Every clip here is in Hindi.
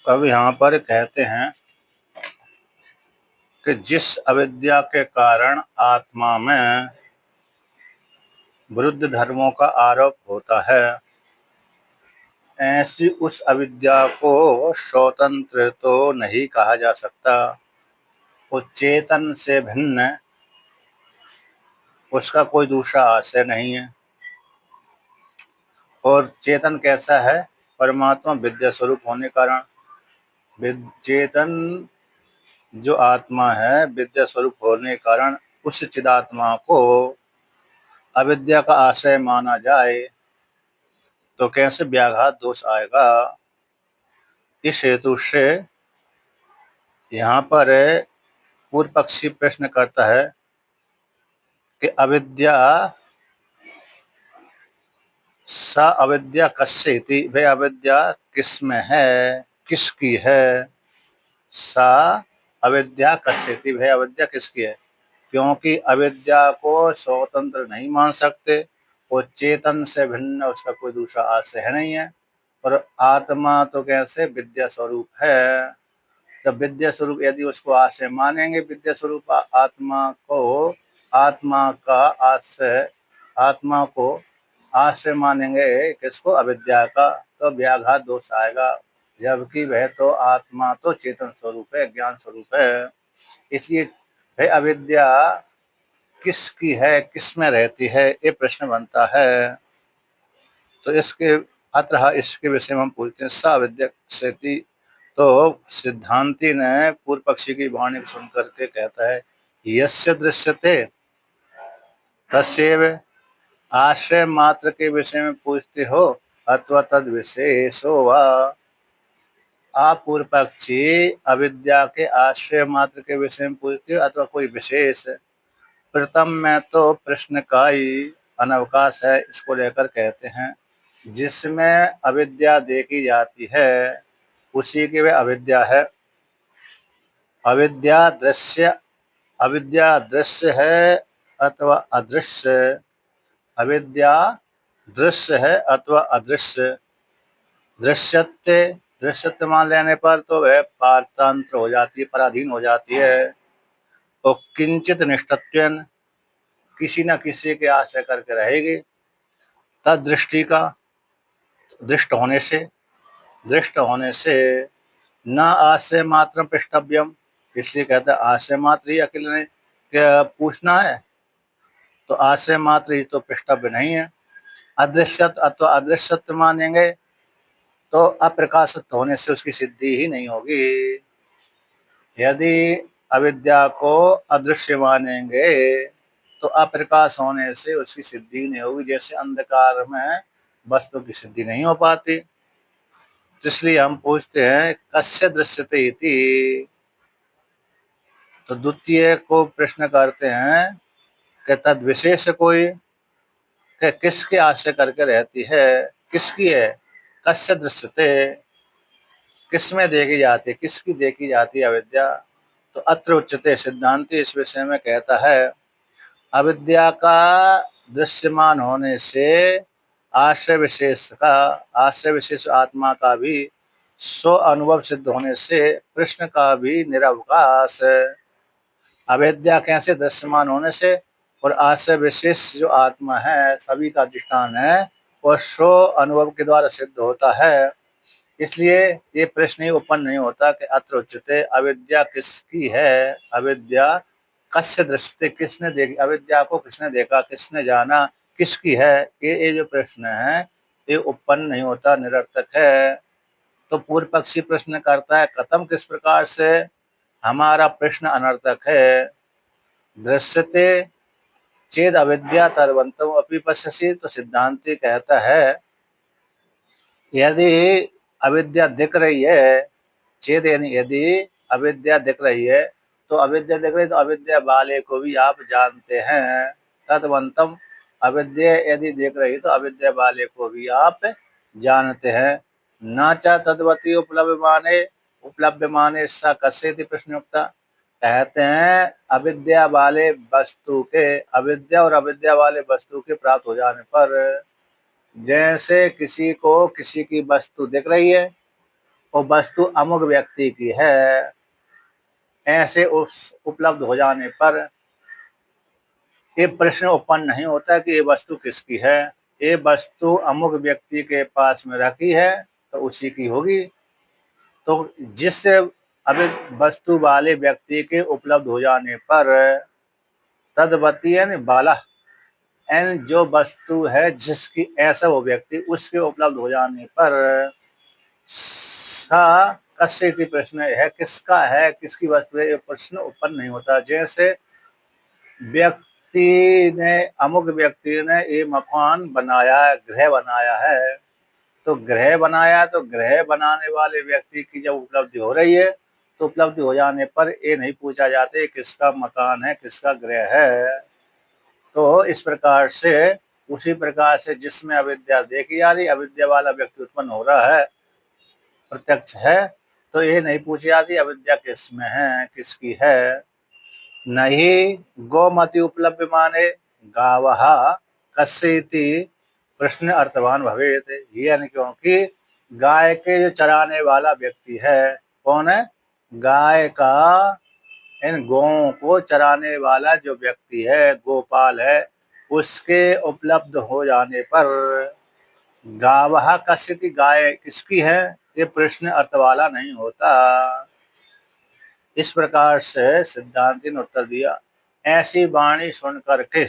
अब यहाँ पर कहते हैं कि जिस अविद्या के कारण आत्मा में विरुद्ध धर्मों का आरोप होता है, ऐसी उस अविद्या को स्वतंत्र तो नहीं कहा जा सकता। वो चेतन से भिन्न, उसका कोई दूसरा आशय नहीं है। और चेतन कैसा है? परमात्मा विद्या स्वरूप होने के कारण चेतन जो आत्मा है विद्या स्वरूप होने के कारण उस चिदात्मा को अविद्या का आश्रय माना जाए तो कैसे व्याघात दोष आएगा। इस हेतु से यहाँ पर पूर्व पक्षी प्रश्न करता है कि अविद्या सा अविद्या कस्य इति, भाई अविद्या किस में है, किसकी है। सा अविद्या कस्य इति, भाई अविद्या किसकी है। क्योंकि अविद्या को स्वतंत्र नहीं मान सकते, वो चेतन से भिन्न, उसका कोई दूसरा आश्रय है नहीं है। और आत्मा तो कैसे विद्या स्वरूप है। जब विद्या स्वरूप यदि उसको आश्रय मानेंगे, विद्या स्वरूप आत्मा को, आत्मा का आश्रय, आत्मा को आश्रय मानेंगे किसको? अविद्या का, तो व्याघात दोष आएगा। जबकि वह तो आत्मा तो चेतन स्वरूप है, ज्ञान स्वरूप है। इसलिए भाई अविद्या किसकी है, किसमें रहती है, ये प्रश्न बनता है। तो इसके विषय में हम पूछते हैं सा अविद्या सेति। तो सिद्धांति ने पूर्व पक्षी की वाणी को सुन करके कहता है यस्य दृश्यते तस्यैव। आश्रय मात्र के विषय में पूछते हो अथवा तद विशेषो वा। आप पूर्व पक्षी अविद्या के आश्रय मात्र के विषय में पूछते हो अथवा कोई विशेष। प्रथम में तो प्रश्न का ही अनवकाश है, इसको लेकर कहते हैं जिसमें अविद्या देखी जाती है उसी की वह अविद्या है। अविद्या दृश्य है अथवा अदृश्य। अविद्या दृश्य है अथवा अदृश्य। दृश्यत्व दृश्यत्व मान लेने पर तो वह पारतंत्र हो जाती है, पराधीन हो जाती है। तो किंचित निष्ठत्वेन, किसी न किसी के आश्रय करके रहेगी। तद दृष्टि का, दृष्ट होने से न आश्रय मात्र पृष्ठव्यम, इसलिए कहता है आश्रय मात्र ही अकेले नहीं क्या पूछना है, तो आश्रय मात्र ही तो पृष्ठव्य नहीं है। अदृश्यत्व अथवा अदृश्यत्व मानेंगे तो अप्रकाशित होने से उसकी सिद्धि ही नहीं होगी। यदि अविद्या को अदृश्य मानेंगे तो अप्रकाश होने से उसकी सिद्धि नहीं होगी, जैसे अंधकार में वस्तु की सिद्धि नहीं हो पाती। इसलिए हम पूछते हैं कस्य दृश्यते इति। तो द्वितीय को प्रश्न करते हैं कि तद विशेष कोई, कि किसके आश्रय करके रहती है, किसकी है। कस्य दृश्यते, किसमें देखी जाती है, किसकी देखी जाती है अविद्या। तो अत्र उच्यते, सिद्धांति इस विषय में कहता है अविद्या का दृश्यमान होने से आश्रय विशेष आत्मा का भी स्व अनुभव सिद्ध होने से प्रश्न का भी निरवकाश है। अविद्या कैसे? दृश्यमान होने से, और आश्रय विशेष जो आत्मा है सभी का अधिष्ठान है, वह स्व अनुभव के द्वारा सिद्ध होता है। इसलिए ये प्रश्न ही उत्पन्न नहीं होता कि अत्र उच्यते अविद्या किसकी है, अविद्या कस्य दृष्टि, किसने देखी, अविद्या को किसने देखा, किसने जाना, किसकी है। ये जो प्रश्न है ये उत्पन्न नहीं होता, निरर्थक है। तो पूर्व पक्षी प्रश्न करता है कथम, किस प्रकार से। हमारा प्रश्न अनर्थक है। दृश्यते चेद अविद्या तदवंतम अपि पश्यसि। तो सिद्धांति कहता है यदि अविद्या दिख रही है, चेद यानी यदि अविद्या दिख रही है, तो अविद्या दिख रही है तो अविद्या वाले को भी आप जानते हैं। तदवंतम, अविद्या यदि दिख रही तो अविद्या वाले को भी आप जानते हैं। न च तद्वती उपलब्ध माने सा कस्येति प्रश्नोक्ता। कहते हैं अविद्या वाले वस्तु के, अविद्या और अविद्या वाले वस्तु के प्राप्त हो जाने पर, जैसे किसी को किसी की वस्तु दिख रही है और वस्तु अमुक व्यक्ति की है, ऐसे उस उपलब्ध हो जाने पर ये प्रश्न उत्पन्न नहीं होता कि ये वस्तु किसकी है। ये वस्तु अमुक व्यक्ति के पास में रखी है तो उसी की होगी। तो जिस अभी वस्तु वाले व्यक्ति के उपलब्ध हो जाने पर तदवती यानी बाला एन जो वस्तु है जिसकी ऐसा वो व्यक्ति उसके उपलब्ध हो जाने पर सा कस्य इति प्रश्न है, किसका है, किसकी वस्तु है, ये प्रश्न उत्पन्न नहीं होता। जैसे व्यक्ति ने अमुक व्यक्ति ने ये मकान बनाया है, गृह बनाया है, तो गृह बनाया तो गृह बनाने वाले व्यक्ति की जब उपलब्धि हो रही है तो उपलब्धि हो जाने पर ये नहीं पूछा जाता किसका मकान है, किसका गृह है। तो इस प्रकार से उसी प्रकार से जिसमें अविद्या देखी जा रही, अविद्या वाला व्यक्ति उत्पन्न हो रहा है, प्रत्यक्ष है, तो ये नहीं पूछी जाती अविद्या किसमें है, किसकी है। नहीं गोमति उपलब्ध माने गावः कस्येति प्रश्न अर्थवान भवेत, यानी क्योंकि गाय के जो चराने वाला व्यक्ति है, कौन है, गाय का इन गौओं को चराने वाला जो व्यक्ति है, गोपाल है, उसके उपलब्ध हो जाने पर गावः कस्येति गाय किसकी है, ये प्रश्न अर्थ वाला नहीं होता। इस प्रकार से सिद्धांति ने उत्तर दिया। ऐसी वाणी सुन करके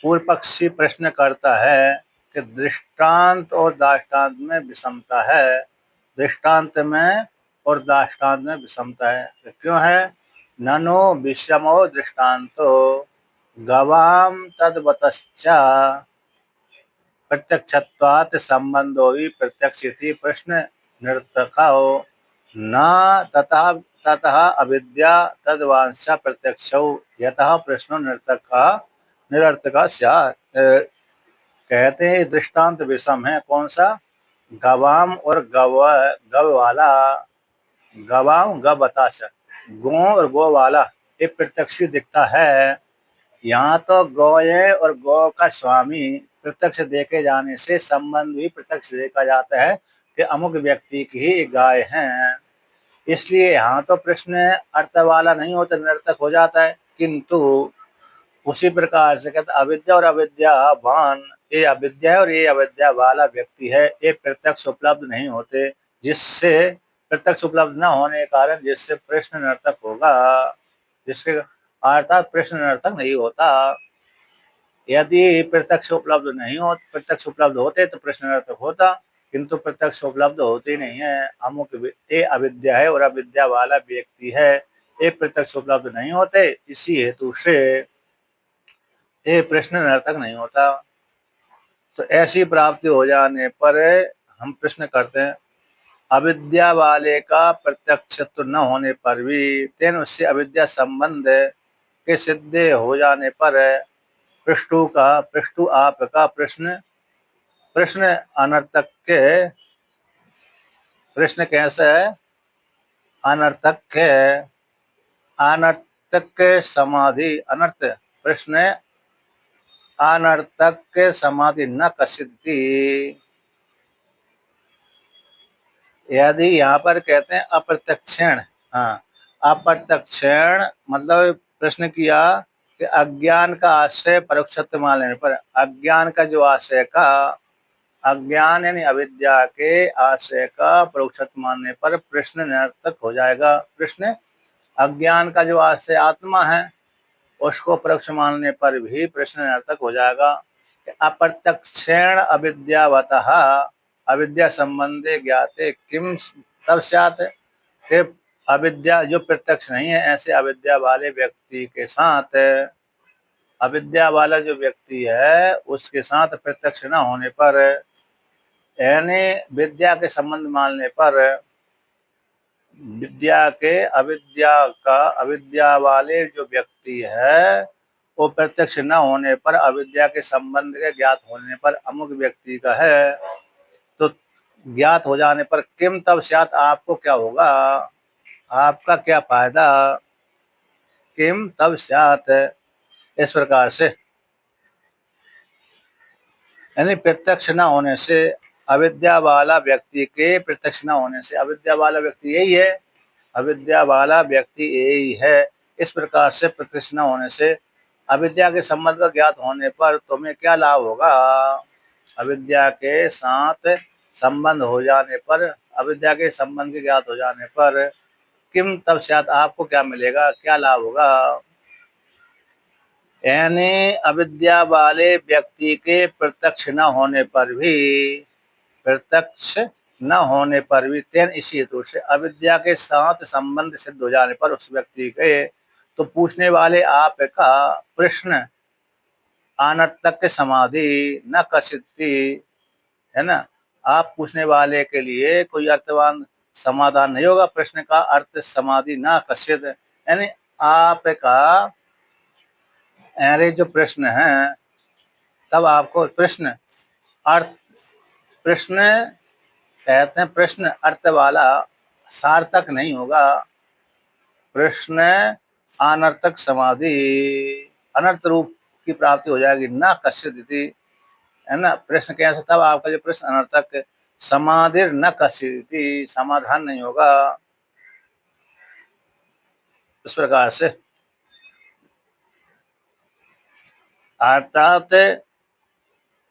पूर्व पक्षी प्रश्न करता है कि दृष्टांत और दाष्टांत में विषमता है, दृष्टांत में और दाष्टांत में विषमता है, तो क्यों है, ननो विषमो दृष्टांतो गवाम तद्वतश्च प्रत्यक्षत्वात् संबंधो ही प्रत्यक्ष प्रश्न निरर्थको न ततः ततः अविद्या तद्वांशा प्रत्यक्षौ यतः प्रश्नो निरर्थक स्यात्। कहते हैं दृष्टांत विषम है, कौन सा, गवाम और गव वाला, गवाम गव बताशा, गो और गो वाला ये प्रत्यक्ष दिखता है। यहाँ तो गौए और गौ का स्वामी प्रत्यक्ष देखे जाने से संबंध भी प्रत्यक्ष देखा जाता है कि अमुक व्यक्ति की ही गाय है, इसलिए यहाँ तो प्रश्न अर्थ वाला नहीं होता, निरर्थक हो जाता है। किंतु उसी प्रकार से कहते अविद्या और अविद्यावान, ये अविद्या है और ये अविद्या वाला व्यक्ति है, ये प्रत्यक्ष उपलब्ध नहीं होते, जिससे प्रत्यक्ष उपलब्ध न होने के कारण जिससे प्रश्न निरर्थक होगा, जिसके अर्थात प्रश्न निरर्थक नहीं होता। यदि प्रत्यक्ष उपलब्ध नहीं हो, प्रत्यक्ष उपलब्ध होते तो प्रश्न निरर्थक होता, किंतु प्रत्यक्ष उपलब्ध होते नहीं है। अमुक ये अविद्या है और अविद्या वाला व्यक्ति है, ये प्रत्यक्ष उपलब्ध नहीं होते, इसी हेतु से ये प्रश्न निरर्थक नहीं होता। तो ऐसी प्राप्ति हो जाने पर हम प्रश्न करते हैं, अविद्या वाले का प्रत्यक्षत्व न होने पर भी तेन उससे अविद्या संबंध के सिद्ध हो जाने पर पृष्ठु आपका प्रश्न प्रश्न अनर्थक के, प्रश्न कैसा है, अनर्थक के, अनर्थक के समाधि अनर्थ प्रश्न अनर्थक के समाधि न कसिद्धि। यदि यहाँ पर कहते हैं अप्रत्यक्षण, हाँ अप्रत्यक्षण मतलब प्रश्न किया कि अज्ञान का आश्रय परोक्षत्व मान लेने पर, अज्ञान का जो आश्रय का, अज्ञान यानी अविद्या के आश्रय का परोक्षत्व मानने पर प्रश्न निरर्थक हो जाएगा। प्रश्न अज्ञान का जो आश्रय आत्मा है उसको परोक्ष मानने पर भी प्रश्न निरर्थक हो जाएगा। अप्रत्यक्षेण अविद्यावतः अविद्या संबंधे ज्ञाते किम तब स्यात्, अविद्या जो प्रत्यक्ष नहीं है ऐसे अविद्या वाले व्यक्ति के साथ, अविद्या वाला जो व्यक्ति है उसके साथ प्रत्यक्ष न होने पर, यानी विद्या के संबंध मानने पर, विद्या के अविद्या का, अविद्या वाले जो व्यक्ति है वो प्रत्यक्ष न होने पर, अविद्या के संबंध के ज्ञात होने पर अमुक व्यक्ति का है, तो ज्ञात हो जाने पर किम तब स्यात् आपको क्या होगा, आपका क्या फायदा, किम तब स्यात्। इस प्रकार से यानी प्रत्यक्ष न होने से अविद्या वाला व्यक्ति के प्रत्यक्ष न होने से। अविद्या वाला व्यक्ति यही है, अविद्या वाला व्यक्ति यही है। इस प्रकार से प्रत्यक्ष न होने से अविद्या के संबंध का ज्ञात होने पर तुम्हें क्या लाभ होगा? अविद्या के साथ संबंध हो जाने पर, अविद्या के संबंध के ज्ञात हो जाने पर किम तब शायद आपको क्या मिलेगा, क्या लाभ होगा? यानी अविद्या वाले व्यक्ति के प्रत्यक्ष न होने पर भी, प्रत्यक्ष न होने पर भी तेन इसी हेतु से अविद्या के साथ संबंध सिद्ध हो जाने पर उस व्यक्ति के, तो पूछने वाले आपका प्रश्न अनर्थक समाधि न कसिति, है ना। आप पूछने वाले के लिए कोई अर्थवान समाधान नहीं होगा। प्रश्न का अर्थ समाधि न कसित, यानी आपका अरे जो प्रश्न है, तब आपको प्रश्न अर्थ, प्रश्न कहते हैं प्रश्न अर्थ वाला सार्थक नहीं होगा। प्रश्न अनर्थक समाधि, अनर्थ रूप की प्राप्ति हो जाएगी। न कश्चित, है ना। प्रश्न कैसे? तब आपका जो प्रश्न अनर्थक, समाधि न कश्चित, समाधान नहीं होगा। इस प्रकार से अर्थात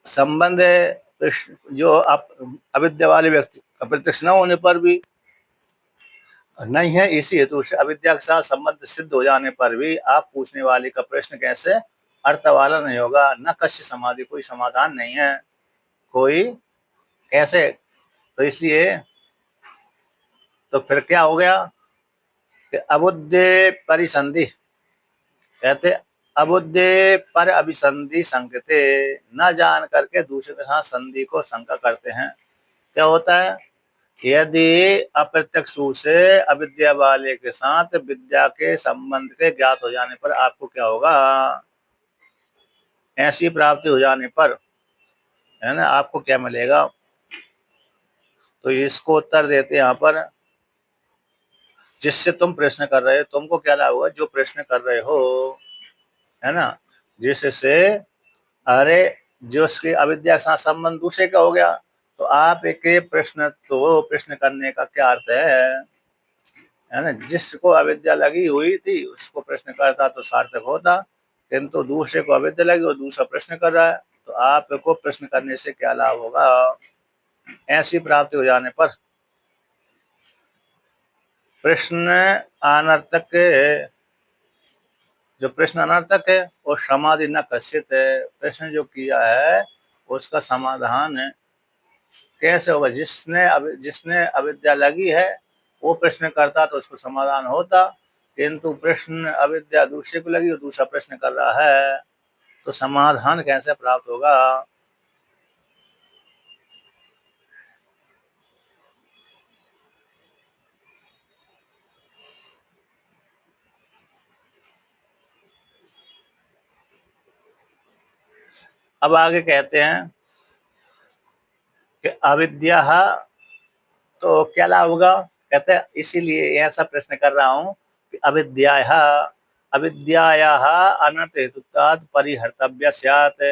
संबंध जो आप अविद्या वाले व्यक्ति अप्रत्यक्ष न होने पर भी नहीं है, इसी हेतु से अविद्या के साथ संबंध सिद्ध हो जाने पर भी आप पूछने वाले का प्रश्न कैसे अर्थ वाला नहीं होगा। न कश्य समाधि, कोई समाधान नहीं है, कोई कैसे। तो इसलिए तो फिर क्या हो गया कि अबुद्धे परिसंधि, कहते अबुद्धे पर अभिसंधि संकते, न जान करके दूसरे के साथ संधि को शंका करते हैं। क्या होता है? यदि अप्रत्यक्ष रूप से अविद्या वाले के साथ विद्या के संबंध के ज्ञात हो जाने पर आपको क्या होगा? ऐसी प्राप्ति हो जाने पर, है ना, आपको क्या मिलेगा? तो इसको उत्तर देते यहाँ पर, जिससे तुम प्रश्न कर रहे हो तुमको क्या लाभ होगा? जो प्रश्न कर रहे हो, है ना, जिससे, अरे जो उसकी अविद्या के साथ संबंध दूसरे का हो गया, तो आप एक प्रश्न, तो प्रश्न करने का क्या अर्थ है ना। जिसको अविद्या लगी हुई थी उसको प्रश्न करता तो सार्थक होता, किंतु दूसरे को अविद्या लगी और दूसरा प्रश्न कर रहा है, तो आपको प्रश्न करने से क्या लाभ होगा? ऐसी प्राप्ति हो जाने पर प्रश्न अनर्थक, जो प्रश्न अनर्थक है वो समाधि न कसित है। प्रश्न जो किया है उसका समाधान कैसे होगा? जिसने अविद्या लगी है वो प्रश्न करता तो उसको समाधान होता, किंतु प्रश्न अविद्या दूसरे को लगी और दूसरा प्रश्न कर रहा है, तो समाधान कैसे प्राप्त होगा? अब आगे कहते हैं कि अविद्या, तो क्या लाभ होगा? कहते हैं इसीलिए ऐसा प्रश्न कर रहा हूं कि अविद्याया अनर्थ हेतुत्वात् परिहर्तव्य स्यात्,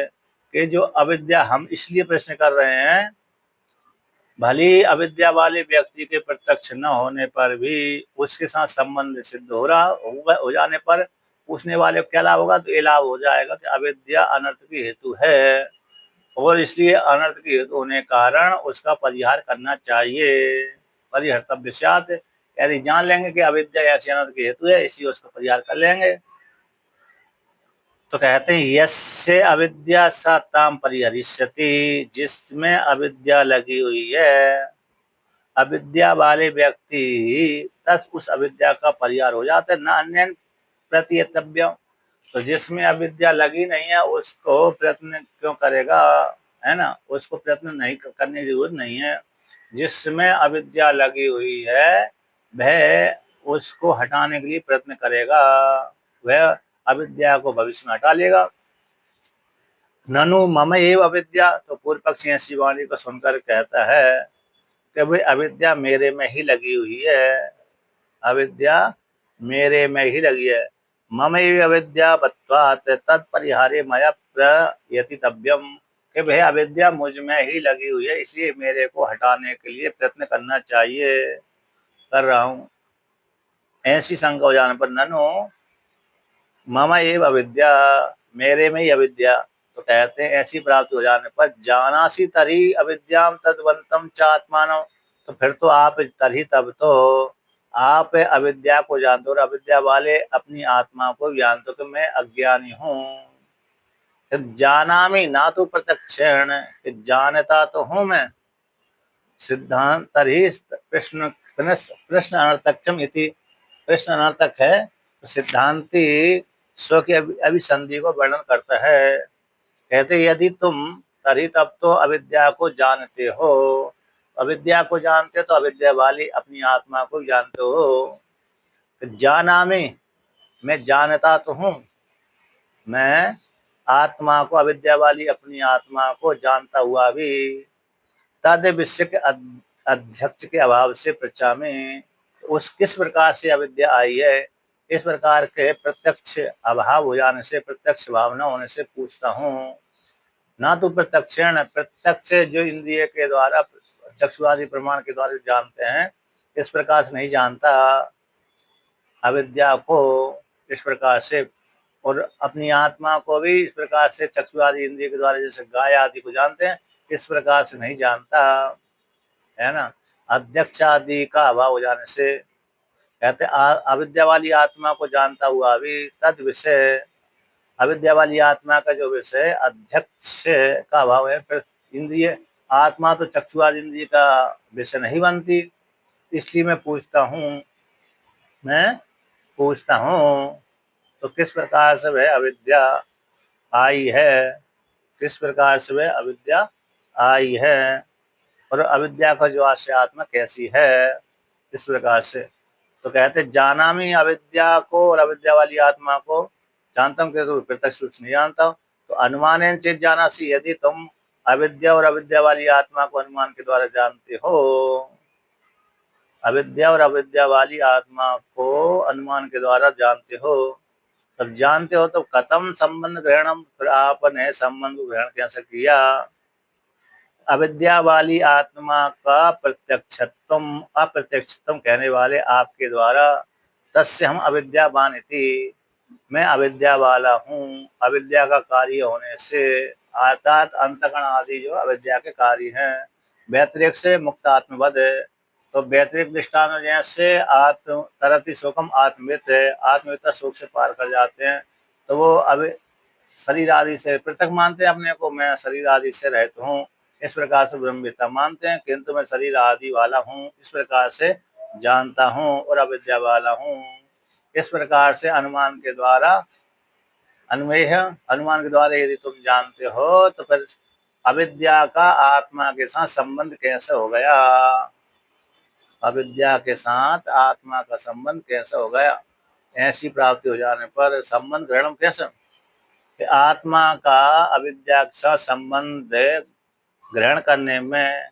कि जो अविद्या, हम इसलिए प्रश्न कर रहे हैं, भली अविद्या वाले व्यक्ति के प्रत्यक्ष न होने पर भी उसके साथ संबंध सिद्ध हो जाने पर पूछने वाले को क्या लाभ होगा? तो ये लाभ हो जाएगा कि अविद्या अनर्थ की हेतु है, और इसलिए अनर्थ की हेतु होने कारण उसका परिहार करना चाहिए। परिहर्तव्य स्यात्, यदि जान लेंगे कि अविद्या ऐसी अनर्थ की हेतु है, इसलिए उसका परिहार कर लेंगे। तो कहते हैं यस्य अविद्या सा ताम परिहरिष्यति, जिसमें अविद्या लगी हुई है, अविद्या वाले व्यक्ति तस उस अविद्या का परिहार हो जाता है। न अन्य प्रत्यतव्य, तो जिसमें अविद्या लगी नहीं है उसको प्रयत्न क्यों करेगा, है ना, उसको प्रयत्न नहीं करने की जरूरत नहीं है। जिसमें अविद्या लगी हुई है वह उसको हटाने के लिए प्रयत्न करेगा, वह अविद्या को भविष्य में हटा लेगा। ननु मम एव अविद्या, तो पूर्व पक्षी ऐसी वाणी को सुनकर कहता है कि भाई अविद्या मेरे में ही लगी हुई है, अविद्या मेरे में ही लगी है। मम एव अविद्या बत्वात् तत्परिहारे मया प्रयतितव्यम, कि भाई अविद्या मुझ में ही लगी हुई है, इसलिए मेरे को हटाने के लिए प्रयत्न करना चाहिए, कर रहा हूँ। ऐसी शंका हो जाने पर ननु मम एव अविद्या, मेरे में ही अविद्या, तो कहते हैं ऐसी प्राप्ति हो जाने पर जानासी तरी अविद्याम तद्वंतम च आत्मानम, तो फिर तो आप तरी तब तो आप अविद्या को जानते हो और अविद्या वाले अपनी आत्मा को जानते हो कि मैं अज्ञानी हूँ। जानामि ना तो प्रत्यक्षेण, जानता तो हूँ मैं, सिद्धांत तरी प्रश्न प्रश्न अनर्थकम इति, प्रश्न अनर्थक है तो सिद्धांति स्व की अभिसंधि को वर्णन करता है। कहते यदि तुम तरी तब तो अविद्या को जानते हो, अविद्या को जानते हो तो अविद्या वाली अपनी आत्मा को जानते हो। जाना में, मैं जानता तो हूँ, मैं आत्मा को, अविद्या वाली अपनी आत्मा को जानता हुआ भी तद विषय के अध्यक्ष के अभाव से प्रचा में, उस किस प्रकार से अविद्या आई है, इस प्रकार के प्रत्यक्ष अभाव हो जाने से, प्रत्यक्ष भावना होने से पूछता हूँ। ना तो प्रत्यक्षण, प्रत्यक्ष जो इंद्रिय के द्वारा चक्षुआदि प्रमाण के द्वारा जानते हैं, इस प्रकार से नहीं जानता अविद्या को इस प्रकार से, और अपनी आत्मा को भी इस प्रकार से चक्षुआदि इंद्रिय के द्वारा जैसे गाय आदि को जानते हैं, इस प्रकार से नहीं जानता, है ना। अध्यक्ष आदि का अभाव हो जाने से कहते अविद्या वाली आत्मा को जानता हुआ भी तद विषय, अविद्या वाली आत्मा का जो विषय अध्यक्ष का अभाव है, फिर इंद्रिय आत्मा तो चक्षुआदि इंद्रिय का विषय नहीं बनती, इसलिए मैं पूछता हूँ। तो किस प्रकार से वह अविद्या आई है, किस प्रकार से वह अविद्या आई है, और अविद्या का जो आश्रय आत्मा कैसी है, इस प्रकार से। तो कहते जाना में अविद्या को और अविद्या वाली आत्मा को जानता हूँ, क्योंकि प्रत्यक्ष रूप से नहीं जानता हूँ। तो अनुमान चेत जाना सी, यदि तुम अविद्या और अविद्या वाली आत्मा को अनुमान के द्वारा जानते हो, अविद्या और अविद्या वाली आत्मा को अनुमान के द्वारा जानते हो, तब जानते हो तो कथम संबंध ग्रहणम, फिर आपने संबंध ग्रहण कैसे किया। अविद्या वाली आत्मा का प्रत्यक्षत्वम अप्रत्यक्षत्वम कहने वाले आपके द्वारा, तस्य हम अविद्यावान इति, मैं अविद्या वाला हूँ, अविद्या का कार्य होने से, अर्थात अंतकण आदि जो अविद्या के कार्य हैं, व्यतिरेक से मुक्त आत्मवद, तो व्यतिरिक दृष्टान जैसे आत्म तरति शोकम आत्मवित है, आत्मविता शोक से पार कर जाते हैं, तो वो अब शरीर आदि से पृथक मानते हैं अपने को, मैं शरीर आदि से रहित हूँ, इस प्रकार से ब्रह्मविद्ता मानते हैं, किंतु मैं शरीर आदि वाला हूँ, इस प्रकार से जानता हूँ और अविद्या वाला हूँ। इस प्रकार से अनुमान के द्वारा, अन्वय अनुमान के द्वारा यदि तुम जानते हो, तो फिर अविद्या का आत्मा के साथ संबंध कैसे हो गया, अविद्या के साथ आत्मा का संबंध कैसे हो गया। ऐसी प्राप्ति हो जाने पर संबंध ग्रहण कैसे, आत्मा का अविद्या के साथ संबंध ग्रहण करने में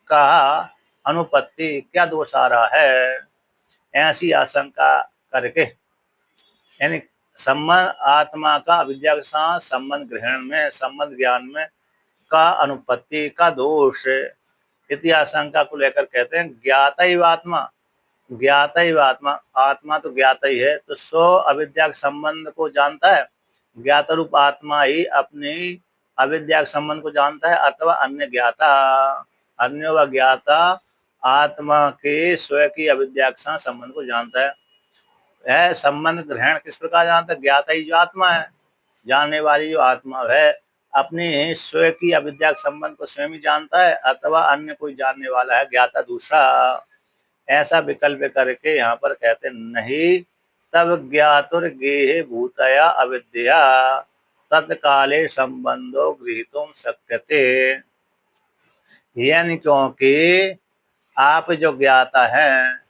का अनुपत्ति क्या दोष आ रहा है, ऐसी आशंका करके, यानी संबंध आत्मा का अविद्या के साथ संबंध ग्रहण में, संबंध ज्ञान में का अनुपत्ति का दोष, इति आशंका को लेकर कहते हैं ज्ञाता ही आत्मा, ज्ञाता ही आत्मा, आत्मा तो ज्ञाता ही है, तो सो अविद्या के संबंध को जानता है, ज्ञाता रूप आत्मा ही अपनी अविद्या के संबंध को जानता है, अथवा अन्य ज्ञाता, अन्य व ज्ञाता आत्मा के स्वयं की अविद्या के साथ संबंध को जानता है। संबंध ग्रहण किस प्रकार जानता है, ज्ञाता ही जो आत्मा है, जानने वाली जो आत्मा है, अपने स्वयं की अविद्या के संबंध को स्वयं ही जानता है, अथवा अन्य कोई जानने वाला है ज्ञाता दूसरा, ऐसा विकल्प करके यहाँ पर कहते नहीं, तब ज्ञातुर गेहे भूतया अविद्या तत्काले संबंधो गृहीतुम शक्यते, यानी क्योंकि आप जो ज्ञाता है,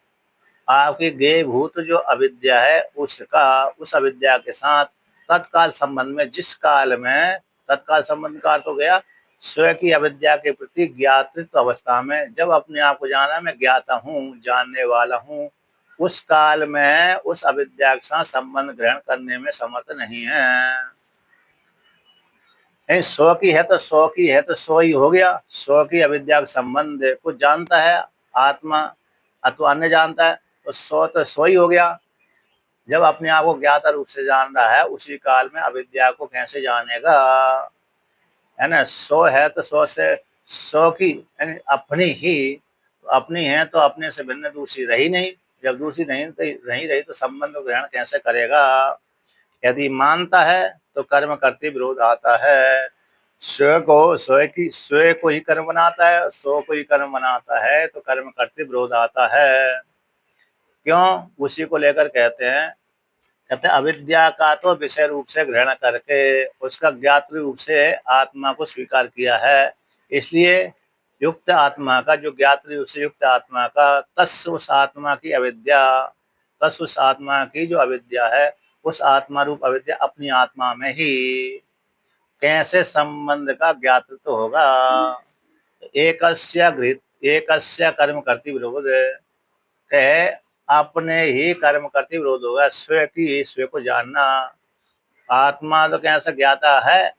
आपकी गेय भूत जो अविद्या है, उसका उस अविद्या के साथ तत्काल संबंध में, जिस काल में, तत्काल संबंध का अर्थ हो गया स्वयं की अविद्या के प्रति ज्ञातृत्व अवस्था में, जब अपने आप को जाना मैं ज्ञाता हूँ, जानने वाला हूँ, उस काल में उस अविद्या के साथ संबंध ग्रहण करने में समर्थ नहीं है। सौ की है तो सौ की है तो सौ ही हो गया। सौ की अविद्या का संबंध कुछ जानता है आत्मा अथवा अन्य जानता है, तो सौ ही हो गया। जब अपने आप को ज्ञाता रूप से जान रहा है, उसी काल में अविद्या को कैसे जानेगा? है ना, सौ है तो सौ से सौ की यानी अपनी है तो अपने से भिन्न दूसरी रही नहीं। जब दूसरी नहीं रही तो संबंध को ग्रहण कैसे करेगा? यदि मानता है तो कर्म करते विरोध आता है। स्वयं को ही कर्म बनाता है, स्व को ही कर्म बनाता है, तो कर्म करते विरोध आता है। क्यों? उसी को लेकर कहते हैं अविद्या का तो विषय रूप से ग्रहण करके उसका ज्ञात रूप से आत्मा को स्वीकार किया है। इसलिए युक्त आत्मा का, जो ज्ञात रूप से युक्त आत्मा का, उस आत्मा की अविद्या, उस आत्मा की जो अविद्या है, उस आत्मा रूप अविद्या अपनी आत्मा में ही कैसे संबंध का ज्ञातृत्व होगा? एकस्य कर्म करती विरोध, कहे अपने ही कर्म करती विरोध होगा। स्वयं को जानना। आत्मा तो कैसा ज्ञाता है?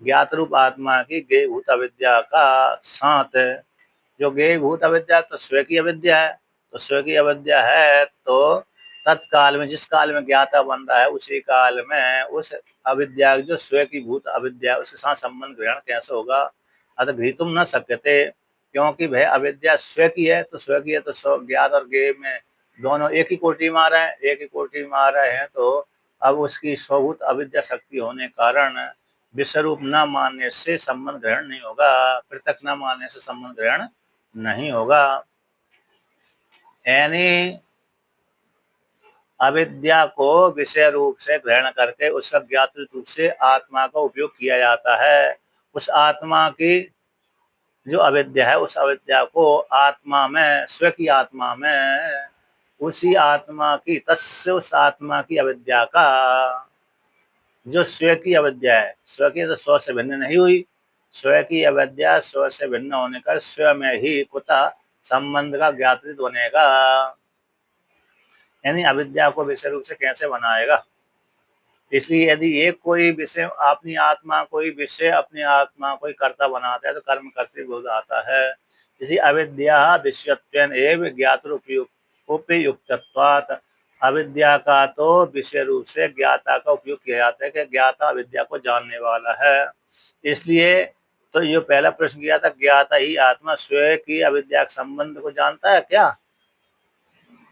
ज्ञात रूप आत्मा की गेय भूत अविद्या का साथ, जो गेय भूत अविद्या तो स्वयं की अविद्या है। तो स्वयं की अविद्या है तो तत्काल में, जिस काल में ज्ञाता बन रहा है, उसी काल में उस अविद्या जो स्वयं की भूत अविद्या, उसके साथ संबंध ग्रहण कैसे होगा? अतः घृतुम न सकते, क्योंकि भाई अविद्या स्वयं की है तो स्वयं की है, तो ज्ञात और गेय में दोनों एक ही कोटि में आ रहे हैं, एक ही कोटि में आ रहे हैं। तो अब उसकी स्वभूत अविद्या शक्ति होने कारण विश्वरूप न मानने से संबंध ग्रहण नहीं होगा, पृथक न मानने से संबंध ग्रहण नहीं होगा। यानी अविद्या को विषय रूप से ग्रहण करके उसका ज्ञात रूप से आत्मा का उपयोग किया जाता है। उस आत्मा की जो अविद्या है, उस अविद्या को आत्मा में, स्व की आत्मा में, उसी आत्मा की उस आत्मा की अविद्या का, जो स्व की अविद्या है, स्व की तो स्व से भिन्न नहीं हुई, स्व की अविद्या स्व से भिन्न होने का स्व में ही कुतः संबंध का ज्ञातृत्व बनेगा। यानी अविद्या को विषय रूप से कैसे बनाएगा? इसलिए यदि एक कोई विषय अपनी आत्मा, कोई विषय अपनी आत्मा कोई कर्ता बनाता है तो कर्म करते बोध आता है। इसी अविद्या विषयत्वेन एव ज्ञात उपयुक्तत्वात्, अविद्या का तो विषय रूप से ज्ञाता का उपयोग किया जाता है कि ज्ञाता अविद्या को जानने वाला है। इसलिए तो ये पहला प्रश्न किया था, ज्ञाता ही आत्मा स्वयं की अविद्या के संबंध को जानता है क्या,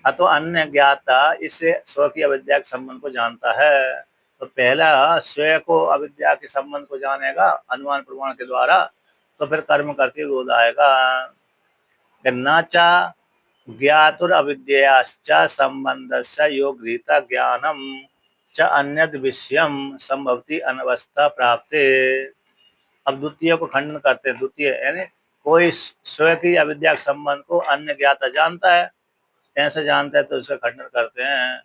अथवा अन्य ज्ञाता इससे स्व की अविद्या के संबंध को जानता है? तो पहला स्वयं को अविद्या के संबंध को जानेगा अनुमान प्रमाण के द्वारा, तो फिर कर्म करते विरोध आएगा। न चा ज्ञातुर अविद्याश्च संबंधस्य यो गृहीता ज्ञानम च अन्यद विषयम संभवती अनवस्था प्राप्ते। अब द्वितीय को खंडन करते हैं। द्वितीय यानी कोई स्वयं की अविद्या के संबंध को अन्य ज्ञाता जानता है, कैसे जानते हैं? तो उसका खंडन करते हैं।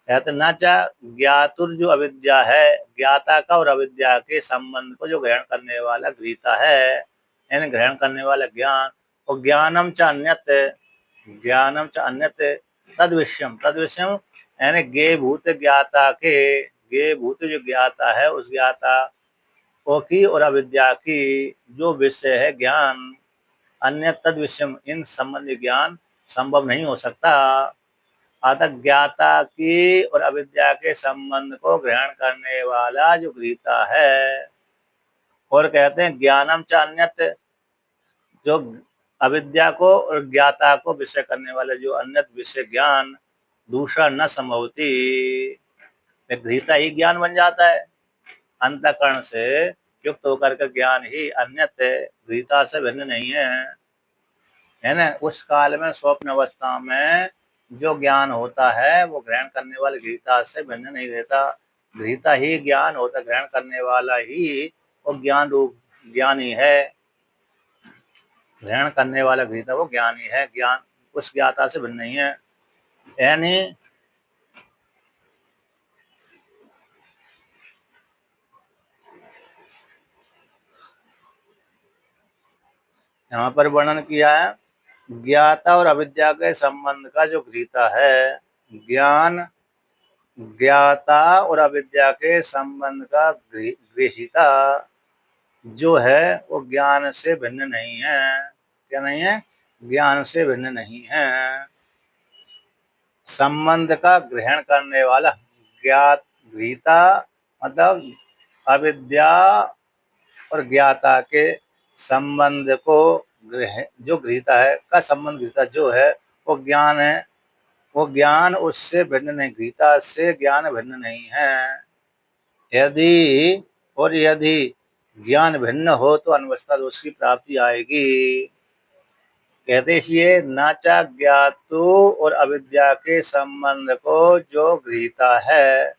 कहते न चा ज्ञातुर जो अविद्या है, ज्ञाता का और अविद्या के संबंध को जो ग्रहण करने वाला गृहीता है, यानी ग्रहण करने वाला ज्ञान, और ज्ञानम च अन्यत, ज्ञानम च अन्यत तद विषयम यानी गे भूत ज्ञाता के, गे भूत जो ज्ञाता है, उस ज्ञाता को की और अविद्या की जो विषय है ज्ञान, अन्य तद विषयम, इन संबंधी ज्ञान संभव नहीं हो सकता। अतः ज्ञाता की और अविद्या के संबंध को ग्रहण करने वाला जो गृहीता है, और कहते हैं ज्ञानम च अन्यत, जो अविद्या को और ज्ञाता को विषय करने वाले जो अन्य विषय ज्ञान दूसरा न संभवती, गृहीता ही ज्ञान बन जाता है। अंतःकरण से युक्त होकर के ज्ञान ही अन्यत गृहीता से भिन्न नहीं है ना। उस काल में स्वप्न अवस्था में जो ज्ञान होता है वो ग्रहण करने वाले गृहीता से भिन्न नहीं रहता। गृहीता ही ज्ञान होता, ग्रहण करने वाला ही वो ज्ञान रूप ज्ञानी है। ग्रहण करने वाला गृहीता वो ज्ञानी है, ज्ञान उस ज्ञाता से भिन्न नहीं है। यानी यहाँ पर वर्णन किया है ज्ञाता और अविद्या के संबंध का जो गृहीता है, ज्ञान ज्ञाता और अविद्या के संबंध का गृहीता, जो है वो ज्ञान से भिन्न नहीं है। क्या नहीं है? ज्ञान से भिन्न नहीं है। संबंध का ग्रहण करने वाला ज्ञात गृहीता, मतलब अविद्या और ज्ञाता के संबंध को जो गृहीता है का संबंध गृहीता जो है वो ज्ञान है। वो ज्ञान उससे भिन्न नहीं, गीता से ज्ञान भिन्न नहीं है। यदि ज्ञान भिन्न हो तो अनवस्था दोष की प्राप्ति आएगी। कहते इसलिए नाचा ज्ञातु और अविद्या के संबंध को जो गृहीता है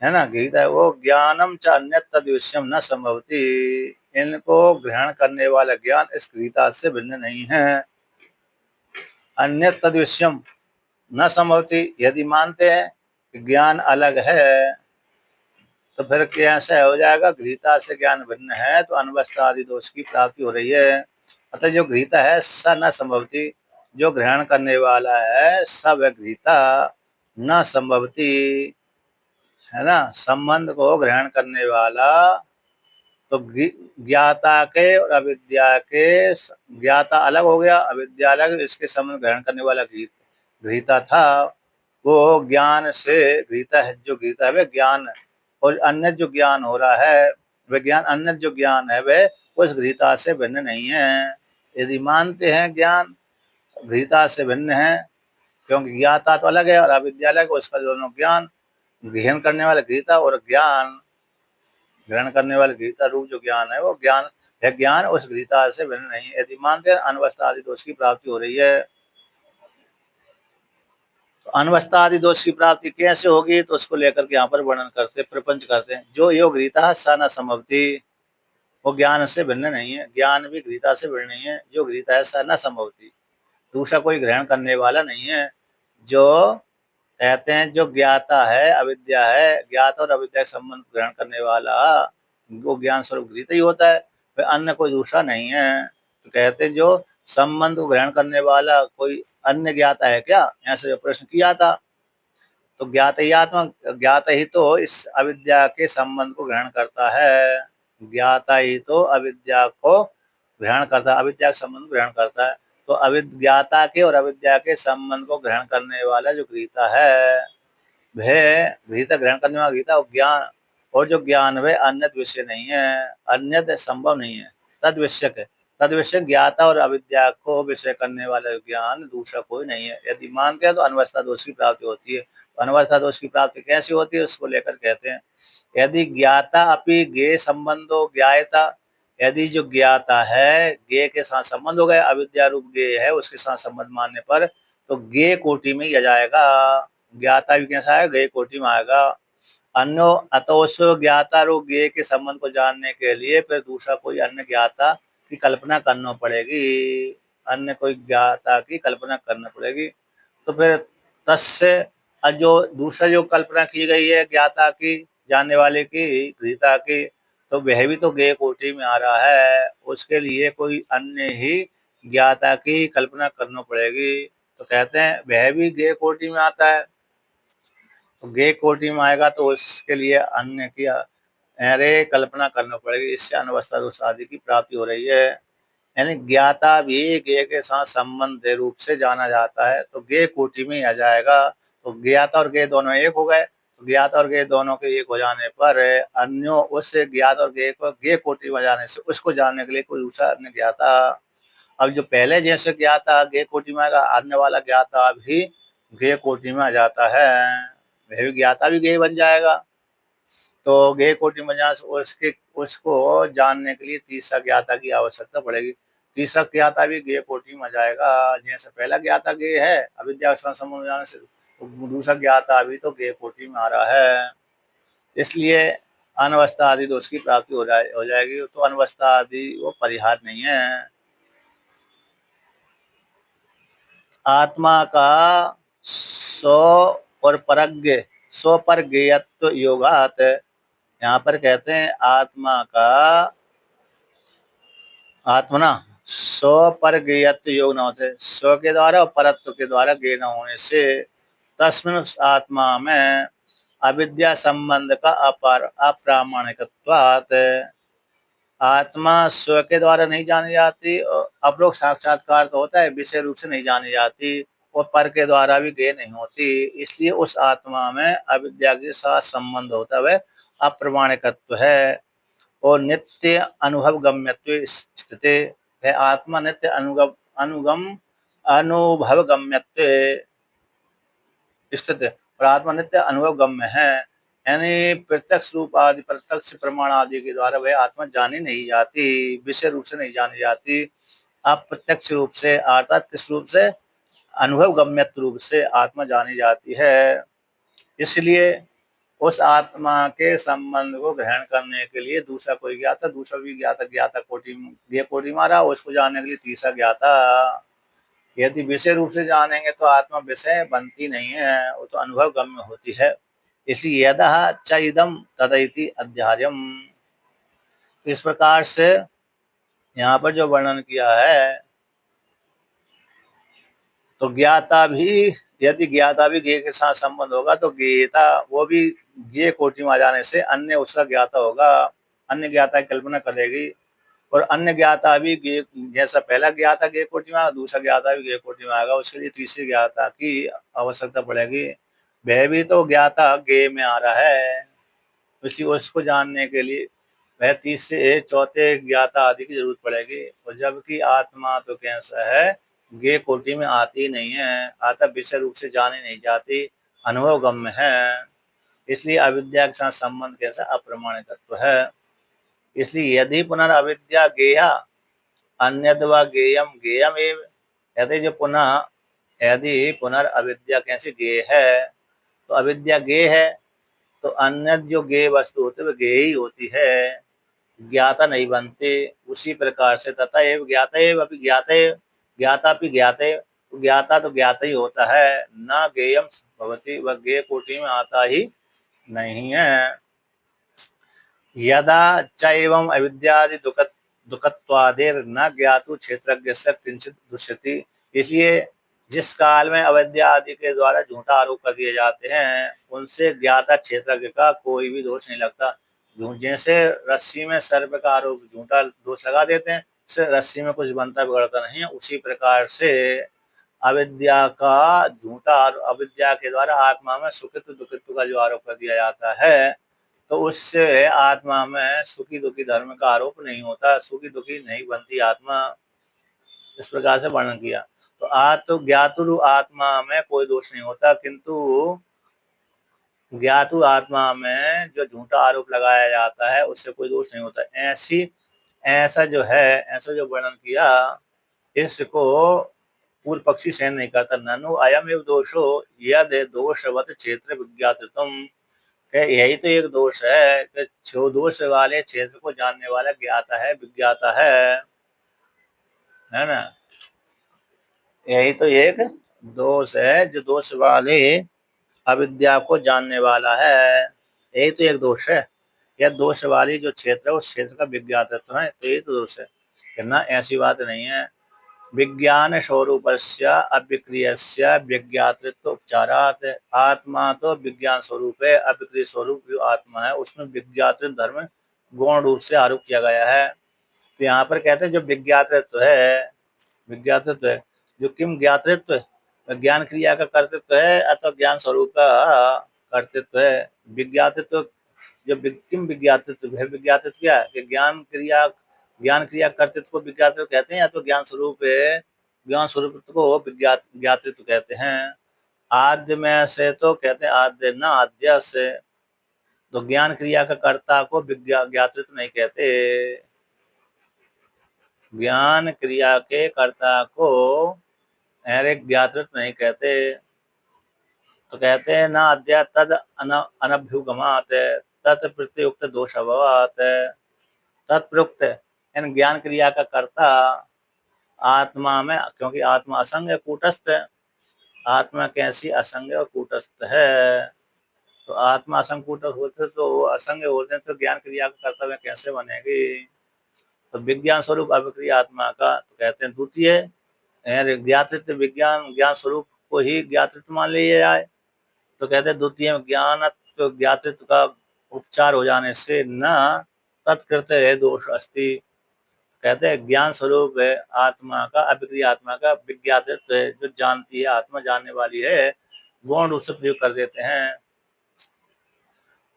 ना, गृहीता है, वो ज्ञानम च अन्य तद्विषयम न संभवती। इनको ग्रहण करने वाला ज्ञान इस गृहीता से भिन्न नहीं है। अन्य तद्विषयम न संभवती, यदि मानते हैं कि ज्ञान अलग है तो फिर कैसे हो जाएगा? गृहीता से ज्ञान भिन्न है तो अनवस्था आदि दोष की प्राप्ति हो रही है। अतः जो गृहीता है स न संभवती, जो ग्रहण करने वाला है सब गृहीता न संभवती, है ना। संबंध को ग्रहण करने वाला तो ज्ञाता के और अविद्या के, ज्ञाता अलग हो गया, अविद्या अलग, इसके संबंध ग्रहण करने वाला गृहीता था वो ज्ञान से गृहीता है। जो गृहीता है वह ज्ञान, और अन्य जो ज्ञान हो रहा है वह ज्ञान, अन्य जो ज्ञान है वह उस गृहीता से भिन्न नहीं है। यदि मानते हैं ज्ञान गृहीता से भिन्न है, क्योंकि ज्ञाता तो अलग है और अविद्या अलग, उसका दोनों ज्ञान, ग्रहण करने वाला गृहीता और ज्ञान ग्रहण करने वाले गृहीता रूप जो ज्ञान है वो ज्ञान है, ज्ञान उस गृहीता से भिन्न नहीं है। यदि मानते हैं अनवस्था आदि दोष की प्राप्ति हो रही है, तो अनवस्था आदि दोष की प्राप्ति कैसे होगी तो उसको लेकर के यहाँ पर वर्णन करते, प्रपंच करते हैं। जो योग गृहीता स न संभवती, वो ज्ञान से भिन्न नहीं है, ज्ञान भी गृहीता से भिन्न नहीं है। जो गृहीता है स न संभवती, दूसरा कोई ग्रहण करने वाला नहीं है। जो कहते हैं जो ज्ञाता है अविद्या है, ज्ञात और अविद्या संबंध ग्रहण करने वाला वो ज्ञान स्वरूप गृहीत ही होता है, वह अन्य कोई दूसरा नहीं है। तो कहते हैं जो संबंध को ग्रहण करने वाला कोई अन्य ज्ञाता है क्या, यहाँ से जो प्रश्न किया था, तो ज्ञात ही आत्मा, ज्ञात ही तो इस अविद्या के संबंध को ग्रहण करता है। ज्ञाता ही तो अविद्या को ग्रहण करता है, अविद्या के संबंध ग्रहण करता है। तो अविज्ञाता के और अविद्या के संबंध को ग्रहण करने वाला जो गृहीता है वह गृहीता, ग्रहण करने वाला गृहीता ज्ञान, और जो ज्ञान वह अन्य विषय नहीं है, अन्य संभव नहीं है, तद विषयक है। तद विषय ज्ञाता और अविद्या को विषय करने वाला ज्ञान दूसरा कोई नहीं है। यदि मानते हैं तो अनवस्था दोष की प्राप्ति होती है। तो अनवस्था दोष की प्राप्ति कैसी होती है उसको लेकर कहते हैं यदि ज्ञाता अपि ज्ञेय संबंधो ज्ञायता, यदि जो ज्ञाता है ज्ञेय के साथ संबंध हो गया, अविद्या रूप ज्ञेय है उसके साथ संबंध मानने पर तो ज्ञेय कोटि में ही आ जाएगा। ज्ञाता भी कैसा है? ज्ञेय कोटि में आएगा। अन्यो अतोस्व ज्ञाता रूप ज्ञेय के संबंध को जानने के लिए फिर दूसरा कोई अन्य ज्ञाता की कल्पना करना पड़ेगी, अन्य कोई ज्ञाता की कल्पना करना पड़ेगी। तो फिर तस्य जो दूसरा जो कल्पना की गई है ज्ञाता की, जानने वाले की, गृहीता की, तो वह भी तो ज्ञेय कोटि में आ रहा है, उसके लिए कोई अन्य ही ज्ञाता की कल्पना करना पड़ेगी। तो कहते हैं वह भी ज्ञेय कोटि में आता है, तो ज्ञेय कोटि में आएगा तो उसके लिए अन्य की अरे कल्पना करना पड़ेगी, इससे अनवस्था दोष आदि की प्राप्ति हो रही है। यानी ज्ञाता भी ज्ञेय के साथ संबंध रूप से जाना जाता है, तो ज्ञेय कोटि में आ जाएगा। तो ज्ञाता और ज्ञेय दोनों एक हो गए, तो ज्ञाता और ज्ञेय दोनों के एक हो जाने पर अन्यों उस ज्ञात और ज्ञेय को ज्ञेय कोटि में जाने से उसको जानने के लिए कोई दूसरा अन्य ज्ञाता, अब जो पहले जैसे ज्ञाता ज्ञेय कोटि में आएगा, आने वाला ज्ञाता भी ज्ञेय कोटि में आ जाता है, वह भी ज्ञाता भी ज्ञेय बन जाएगा। तो ज्ञेय कोटि में जाने से उसके उसको जानने के लिए तीसरा ज्ञाता की आवश्यकता पड़ेगी। तीसरा ज्ञाता भी ज्ञेय कोटि में जाएगा, जैसे पहला ज्ञाता ज्ञेय है अविद्या के साथ संबंध जाने से, तो दूसरा ज्ञाता भी तो ज्ञेय कोटि में आ रहा है। इसलिए अनवस्था आदि दोष की प्राप्ति हो जाएगी। तो अनवस्था आदि वो परिहार नहीं है। आत्मा का स्व और परज्ञ, स्व पर ज्ञेयत्व योगात, यहाँ पर कहते हैं आत्मा का, आत्मना स्व पर ज्ञेयत्व योग न होते, स्व के द्वारा और परत्व के द्वारा ज्ञेय न होने से तस्मिन् आत्मा में अविद्या संबंध का अप्रामाणिकत्वात्, आत्मा स्व के द्वारा नहीं जानी जाती और अपरोक्ष साक्षात्कार तो होता है, विषय रूप से नहीं जानी जाती और पर के द्वारा भी ज्ञेय नहीं होती। इसलिए उस आत्मा में अविद्या के साथ संबंध होता है, अप्रमाणिकत्व है और नित्य अनुभव गम्यत्व स्थिति है। आत्मा नित्य अनुगम अनुभव गम्यत्व स्थित है और आत्मा नित्य अनुभव गम्य है, यानी प्रत्यक्ष रूप आदि प्रत्यक्ष प्रमाण आदि के द्वारा वह आत्मा जानी नहीं जाती, विषय रूप से नहीं जानी जाती। अप्रत्यक्ष रूप से अर्थात किस रूप से, अनुभव गम्य रूप से आत्मा जानी जाती है। इसलिए उस आत्मा के संबंध को ग्रहण करने के लिए दूसरा कोई ज्ञाता, दूसरा भी ज्ञाता, ज्ञाता कोटि मारा, उसको जानने के लिए तीसरा ज्ञाता। यदि विषय रूप से जानेंगे तो आत्मा विषय बनती नहीं है, वो तो अनुभव गम्य होती है। इसलिए यदः च इदं तदैति अध्यार्यम। इस प्रकार से यहाँ पर जो वर्णन किया है, तो ज्ञाता भी, यदि ज्ञाता भी ज्ञेय के साथ संबंध होगा तो ज्ञेयता वो भी ज्ञेय कोटि में आ जाने से अन्य उसका ज्ञाता होगा, अन्य ज्ञाता की कल्पना करेगी और अन्य ज्ञाता भी जैसा पहला ज्ञाता ज्ञेय कोटि में आएगा, दूसरा ज्ञाता भी ज्ञेय कोटि में आएगा, उसके लिए तीसरे ज्ञाता की आवश्यकता पड़ेगी। वह भी तो ज्ञाता ज्ञेय में आ रहा है, इसलिए उसको जानने के लिए वह तीसरे चौथे ज्ञाता आदि की जरूरत पड़ेगी। और जबकि आत्मा तो कैसा है, ज्ञेय कोटि में आती नहीं है, आत्मा विषय रूप से जानी नहीं जाती, अनुभव गम्य है। इसलिए अविद्या के साथ संबंध कैसा, अप्रमाणिकत्व है। इसलिए यदि पुनर्अविद्या ज्ञेया अन्यद्वा ज्ञेयम ज्ञेयम एव, यदि जो पुनः यदि पुनर्अविद्या कैसे ज्ञेय है, तो अविद्या ज्ञेय है तो अन्य जो ज्ञेय वस्तु होती है वो ज्ञेय ही होती है, ज्ञाता नहीं बनते। उसी प्रकार से तथा एव ज्ञाता एव अपि ज्ञाता एव, ज्ञाता अपि ज्ञाता एव, तो ज्ञाता तो ज्ञाता ही होता है, न ज्ञेयम भवति, वह ज्ञेय कोटि में आता ही नहीं है। यदा च एवं अविद्यादि दुःखत्वादेर न ज्ञातु क्षेत्रज्ञस्य किंचित दुष्यति। इसलिए जिस काल में अविद्या आदि के द्वारा झूठा आरोप कर दिए जाते हैं, उनसे ज्ञाता क्षेत्रज्ञ का कोई भी दोष नहीं लगता। जैसे रस्सी में सर्प का आरोप झूठा दोष लगा देते हैं, से रस्सी में कुछ बनता बिगड़ता नहीं है, उसी प्रकार से अविद्या का झूठा, अविद्या के द्वारा आत्मा में सुखित्व दुखित्व का जो आरोप कर दिया जाता है, तो उससे आत्मा में सुखी दुखी धर्म का आरोप नहीं होता, सुखी दुखी नहीं बनती आत्मा। इस प्रकार से वर्णन किया। तो ज्ञातु आत्मा में कोई दोष नहीं होता, किंतु ज्ञातु आत्मा में जो झूठा आरोप लगाया जाता है उससे कोई दोष नहीं होता। ऐसा जो वर्णन किया, इसको पूर्व पक्षी सहन नहीं करता। ननु अयम एव दोषो यद दोषवत क्षेत्र विज्ञातम, यही तो एक दोष है कि जो दोष वाले क्षेत्र को जानने वाला ज्ञाता है, विज्ञाता है ना। यही तो एक दोष है, जो दोष वाले अविद्या को जानने वाला है, यही तो एक दोष है। यह दोष वाली जो क्षेत्र है उस क्षेत्र का विज्ञातत्व है, तो यही तो दोष है। ना ऐसी बात नहीं है। विज्ञान स्वरूपस्य अविक्रियस्य विज्ञातृत्व उपचारात, आत्मा तो विज्ञान स्वरूप है, अविक्रिय स्वरूप जो आत्मा है उसमें विज्ञात धर्म गौण रूप से आरोप किया गया है। तो यहाँ पर कहते हैं जो विज्ञातृत्व है, विज्ञातृत्व है जो किम ज्ञातृत्व है, ज्ञान क्रिया का कर्तृत्व है अथवा ज्ञान स्वरूप का कर्तृत्व है। विज्ञातृत्व जो किम विज्ञातृत्व है, विज्ञातृत्व क्या है कि ज्ञान क्रिया कर्तृत्व को विज्ञातृत्व कहते हैं, या तो ज्ञान स्वरूप है, ज्ञान स्वरूप को ज्ञातृत्व कहते हैं। आद्य में से तो कहते हैं आद्य न आद्य से, तो ज्ञान क्रिया का कर्ता को ज्ञातृत्व नहीं कहते, ज्ञान क्रिया के कर्ता को ज्ञातृत्व नहीं कहते। तो कहते हैं ना अद्या तद अनभ्युगमात तत्प्रत्युक्त दोष अभवात, तत्प्रोक्त यानी ज्ञान क्रिया का कर्ता आत्मा में, क्योंकि आत्मा असंग है, कूटस्थ है। आत्मा कैसी असंग और कूटस्थ है, तो आत्मा असंग कूटस्थ होते तो असंग होते तो ज्ञान क्रिया का कर्तव्य कैसे बनेगी। तो विज्ञान स्वरूप अविक्रिय आत्मा का तो कहते हैं द्वितीय ज्ञातृत्व, विज्ञान ज्ञान स्वरूप को ही ज्ञातृत्व मान लिया जाए, तो कहते हैं द्वितीय ज्ञान तो ज्ञातृत्व का उपचार हो जाने से न तत्कृत है दोष अस्ति। कहते हैं ज्ञान स्वरूप है आत्मा का, अभिक्रिय आत्मा का विज्ञातित्व है, जो जानती है, आत्मा जानने वाली है, गौण रूप से प्रयोग कर देते हैं।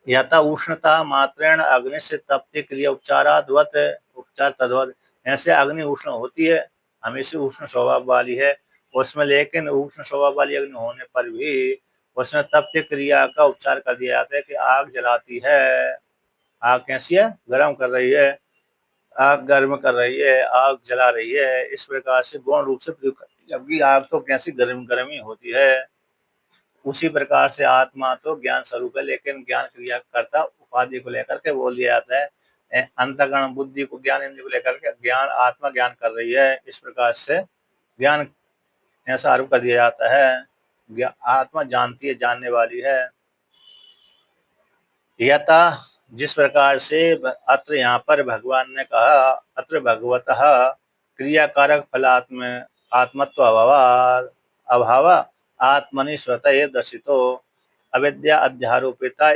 यथा उष्णता मात्रेण अग्नि से तपती क्रिया उपचाराद्वत, उपचार तद्वत। ऐसे अग्नि उष्ण होती है, हमेशा उष्ण स्वभाव वाली है उसमें, लेकिन उष्ण स्वभाव वाली अग्नि होने पर भी उसमें तपती क्रिया का उपचार कर दिया जाता है कि आग जलाती है। आग कैसी है? गर्म कर रही है, आग गर्म कर रही है, आग जला रही है, इस प्रकार से गौण रूप से प्रयोग कर, जबकि आग तो कैसी गर्म गर्म ही होती है। उसी प्रकार से आत्मा तो ज्ञान स्वरूप है, लेकिन ज्ञान क्रिया करता उपाधि को लेकर के बोल दिया जाता है। अंतःकरण बुद्धि को, ज्ञान इंद्रिय को लेकर के ज्ञान, आत्मा ज्ञान कर रही है, इस प्रकार से ज्ञान ऐसा आरोप कर दिया जाता है। आत्मा जानती है, जानने वाली है। यथा जिस प्रकार से अत्र यहाँ पर भगवान ने कहा, अत्र भगवतः क्रिया कारक फलात्म आत्मत्व अभाव आत्मनि स्वतः दर्शितो अविद्या अध्यारोपिता,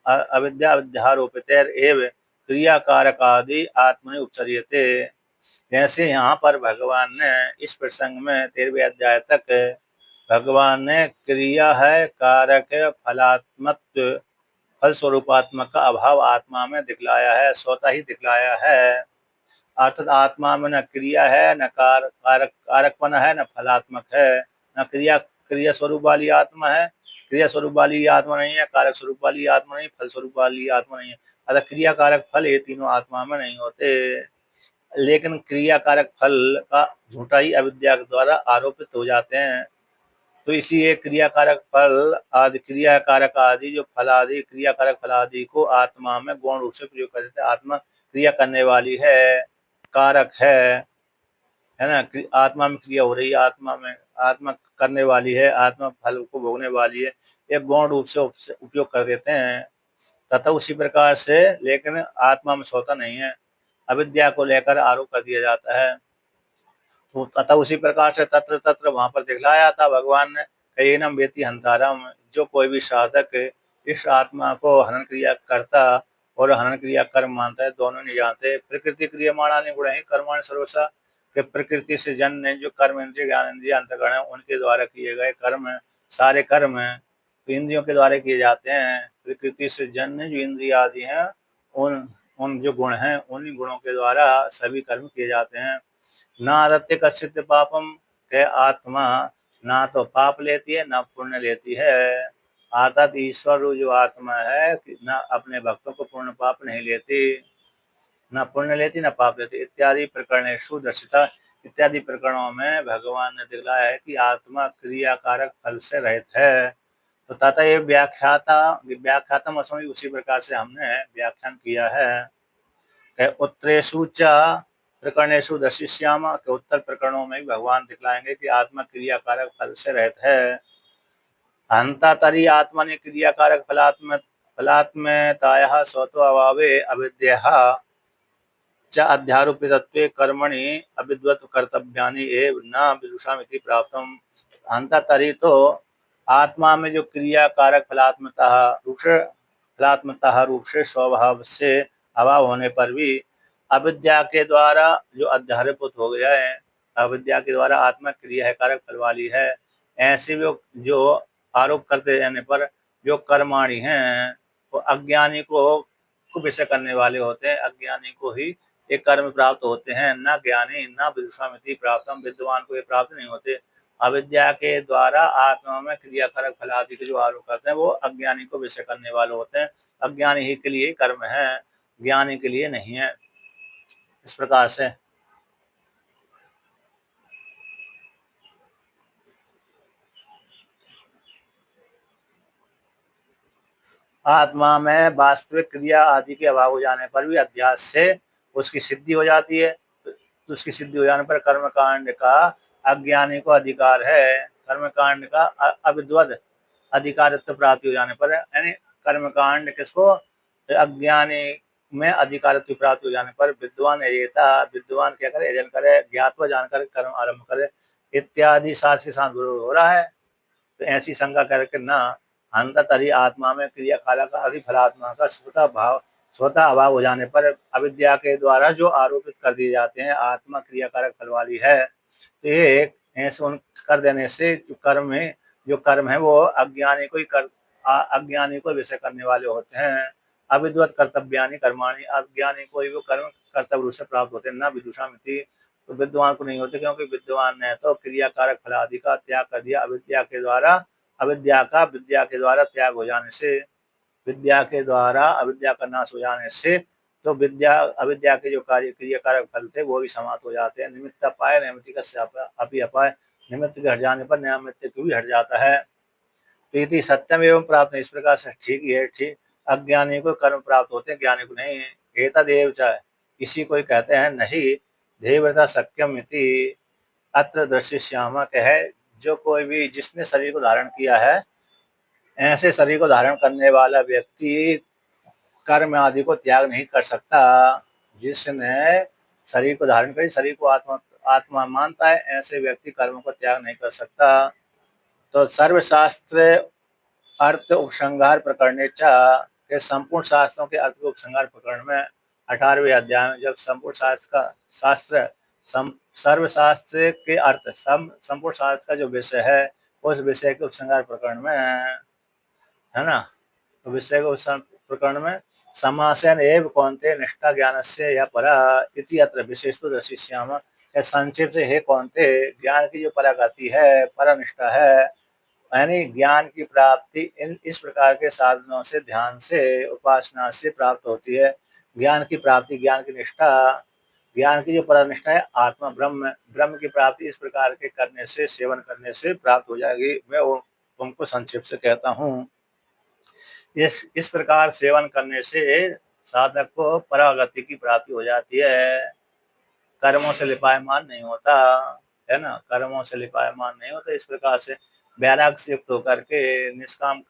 अविद्या अध्यारोपितेर एव क्रिया कारक आदि आत्मनि उपचर्यते। जैसे यहाँ पर भगवान ने इस प्रसंग में 13वें अध्याय तक भगवान ने क्रिया है, कारक है, फलात्मत्व, फल स्वरूपात्मक का अभाव आत्मा में दिखलाया है, स्वतः ही दिखलाया है। अर्थात आत्मा में न क्रिया है, न कारकपन है, न फलात्मक है, न क्रिया स्वरूप वाली आत्मा है, क्रिया स्वरूप वाली आत्मा नहीं है, कारक स्वरूप वाली आत्मा नहीं, फल स्वरूप वाली आत्मा नहीं है। अतः क्रिया कारक फल ये तीनों आत्मा में नहीं होते, लेकिन क्रिया कारक फल का झूठा ही अविद्या के द्वारा आरोपित हो जाते हैं। तो इसलिए क्रिया कारक फल आदि, क्रिया कारक आदि जो फल आदि, क्रिया कारक फल आदि को आत्मा में गौण रूप से प्रयोग कर देते हैं। आत्मा क्रिया करने वाली है, कारक है ना, आत्मा में क्रिया हो रही है, आत्मा में, आत्मा करने वाली है, आत्मा फल को भोगने वाली है, एक गौण रूप से उपयोग कर देते हैं। तथा उसी प्रकार से, लेकिन आत्मा में स्वतः नहीं है, अविद्या को लेकर आरोप कर दिया जाता है। तो तथा उसी प्रकार से तत्र तत्र वहां पर दिखलाया था भगवान ने, कयेनम वेति हंतारम, जो कोई भी साधक इस आत्मा को हनन क्रिया करता और हनन क्रिया कर्म मानता है, दोनों नहीं जानते। प्रकृति क्रियमाणानि गुण ही कर्माणि सर्वसा, के प्रकृति से जन्य जो कर्म इंद्रिय, ज्ञान इंद्रिय, अंतःकरण है, उनके द्वारा किए गए कर्म, सारे कर्म तो इंद्रियों के द्वारा किए जाते हैं। प्रकृति से जन्य जो इंद्रिय आदि हैं, उन उन जो गुण हैं, उन्हीं गुणों के द्वारा सभी कर्म किए जाते हैं। ना आदत्य कश्चित पापम, के आत्मा ना तो पाप लेती है, ना पुण्य लेती है। अर्थात ईश्वर जो आत्मा है, ना अपने भक्तों को पूर्ण पाप नहीं लेती, ना पुण्य लेती, ना पाप लेती। इत्यादि प्रकरणेषु दर्शिता, इत्यादि प्रकरणों में भगवान ने दिखलाया है कि आत्मा क्रिया कारक फल से रहित है। तो तथा ये व्याख्यातम असमय, उसी प्रकार से हमने व्याख्यान किया है। उत्तरेषु च प्रकरणेषु दर्शिष्याम, के उत्तर प्रकरणों में भगवान दिखलाएंगे कि आत्मा क्रिया कारक फल से रहित है। हंता तरी आत्मा ने क्रिया कारक फलात्मतायाः स्वतो अभावे अविद्या च अध्यारोपितत्वे कर्मणि अविद्वत् कर्तव्यानि एव न विदुषामिति प्राप्तम्। हंता तरी तो आत्मा में जो क्रिया कारक फलात्मता रूप से स्वभाव से अभाव होने पर भी अविद्या के द्वारा जो अध्यारोपित हो गया है, अविद्या के द्वारा आत्मा क्रिया है, कारक फल वाली है, ऐसे जो आरोप करते रहने पर जो कर्माणि हैं, वो अज्ञानी को विषय करने वाले होते हैं, अज्ञानी को ही ये कर्म प्राप्त होते हैं, न ज्ञानी न विदुषामिति प्राप्तम, विद्वान को ये प्राप्त नहीं होते। अविद्या के द्वारा आत्मा में क्रिया कारक फल आदि के जो आरोप करते हैं, वो अज्ञानी को विषय करने वाले होते हैं। अज्ञानी ही के लिए कर्म है, ज्ञानी के लिए नहीं है। इस प्रकार से आत्मा में वास्तविक क्रिया आदि के अभाव हो जाने पर भी अध्यास से उसकी सिद्धि हो जाती है। तो उसकी सिद्धि हो जाने पर कर्मकांड का अज्ञानी को अधिकार है, कर्मकांड का अविद्वद अधिकारित्व प्राप्ति हो जाने पर, यानी कर्मकांड किसको? अज्ञानी में अधिकारित्व प्राप्ति हो जाने पर विद्वान एजेता, विद्वान क्या करे? यजन करे, ज्ञातवा जानकर कर्म आरंभ करे, इत्यादि शास्त्र के साथ विरोध हो रहा है। तो ऐसी शंका करके ना, अंततरी आत्मा में क्रिया काला का अधिफलात्मा का स्वतः भाव स्वतः अभाव हो जाने पर अविद्या के द्वारा जो आरोपित कर दिए जाते हैं आत्मा क्रियाकारक फल वाली है, तो ये ऐसे उन कर देने से जो कर्म है वो अज्ञानी को ही अज्ञानी को विषय करने वाले होते हैं। अविद्वत कर्तव्यानि कर्माणि, अज्ञानी को ही वो कर्म कर्तव्य रूप से प्राप्त होते हैं, न विदुषामिति, तो विद्वान को नहीं होते, क्योंकि विद्वान ने तो क्रियाकारक फल आदि का त्याग कर दिया अविद्या के द्वारा। विद्या के द्वारा त्याग हो जाने से, विद्या के द्वारा अविद्या का नाश हो जाने से, तो विद्या अविद्या के जो कार्य क्रियाकारक फल थे वो भी समाप्त हो जाते हैं। निमित्त अपाय नैमित्तिकस्य अपि अपाय, निमित्त के हट जाने पर नैमित्तिक भी हट जाता है। प्रीति सत्यम एवं प्राप्त, इस प्रकार से ठीक ही है, ठीक अज्ञानी को कर्म प्राप्त होते हैं, ज्ञानी को नहीं। एतदेव च, इसी को कहते हैं नहीं देवता सक्यम इति अत्र दृश्यश्यामा, कहे जो कोई भी जिसने शरीर को धारण किया है, ऐसे शरीर को धारण करने वाला व्यक्ति कर्म आदि को त्याग नहीं कर सकता। जिसने शरीर को धारण कर शरीर को आत्मा आत्मा मानता है, ऐसे व्यक्ति कर्म को त्याग नहीं कर सकता। तो सर्वशास्त्र अर्थ उपसंहार प्रकरण के संपूर्ण शास्त्रों के अर्थ के उपसंहार प्रकरण में 18वें अध्याय में, जब संपूर्ण शास्त्र सर्वशास्त्र के अर्थ संपूर्ण शास्त्र का जो विषय है, उस विषय के उपसंहार प्रकरण में, है ना, तो विषय के उपसंहार प्रकरण में समासेन एव कौन्ते निष्ठा ज्ञान से या परा इति अत्र विशेषतः दर्शिष्यामः, संक्षेप से हे कौन्ते, ज्ञान की जो परागति है, परनिष्ठा है, यानी ज्ञान की प्राप्ति इस प्रकार के साधनों से, ध्यान से, उपासना से प्राप्त होती है। ज्ञान की प्राप्ति, ज्ञान की निष्ठा, ज्ञान की जो परनिष्ठा है आत्मा ब्रह्म की प्राप्ति इस प्रकार के करने से, सेवन करने से प्राप्त हो जाएगी। मैं तुमको संक्षेप से कहता हूँ। इस प्रकार सेवन करने से साधक को परागति की प्राप्ति हो जाती है, कर्मों से लिपायमान नहीं होता, है ना, कर्मों से लिपायमान नहीं होता। इस प्रकार से वैराग से युक्त होकर के, निष्काम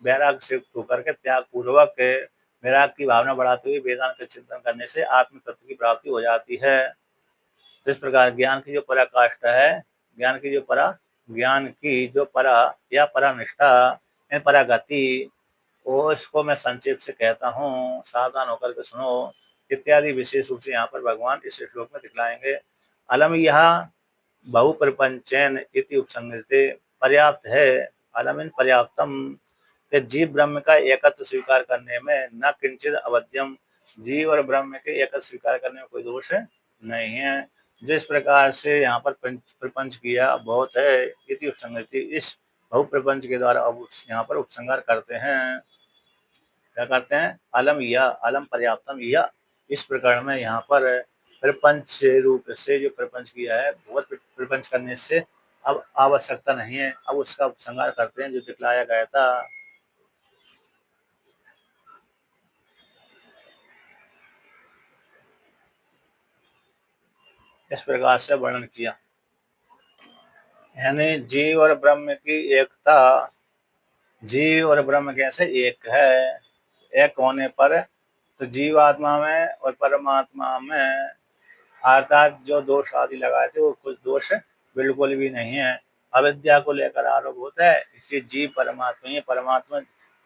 वैराग से युक्त होकर के, त्याग पूर्वक वैराग की भावना बढ़ाते हुए वेदांत का चिंतन करने से आत्म तत्व की प्राप्ति हो जाती है। तो इस प्रकार ज्ञान की जो पराकाष्ठा है, ज्ञान की जो परा या परानिष्ठा, परागति, वो इसको मैं संक्षेप से कहता हूँ, सावधान होकर के सुनो। इत्यादि विशेष रूप से यहाँ पर भगवान इस श्लोक में दिखलाएंगे। अलम यह बहु प्रपंचैन इति उपसंहृते, पर्याप्त है, अलमिन पर्याप्तम, कि जीव ब्रह्म का एकत्व स्वीकार करने में न किंचित अवध्यम, जीव और ब्रह्म के एकत्व स्वीकार करने में कोई दोष नहीं है। जिस प्रकार से यहाँ पर प्रपंच किया बहुत है, इति उपसंहृति, इस बहु प्रपंच के द्वारा अब यहाँ पर उपसंहार करते हैं। क्या करते हैं? अलम पर्याप्तम यह, इस प्रकरण में यहाँ पर प्रपंच रूप से जो प्रपंच किया है, बहुत प्रपंच करने से अब आवश्यकता नहीं है, अब उसका उपसंहार करते हैं जो दिखलाया गया था। इस प्रकार से वर्णन किया, यानी जीव और ब्रह्म की एकता, जीव और ब्रह्म कैसे एक है, एक होने पर तो जीवात्मा में और परमात्मा में अर्थात जो दोष आदि लगाए थे वो कुछ दोष बिल्कुल भी नहीं है। अविद्या को लेकर आरोप होता है, इसलिए जीव परमात्मा ही,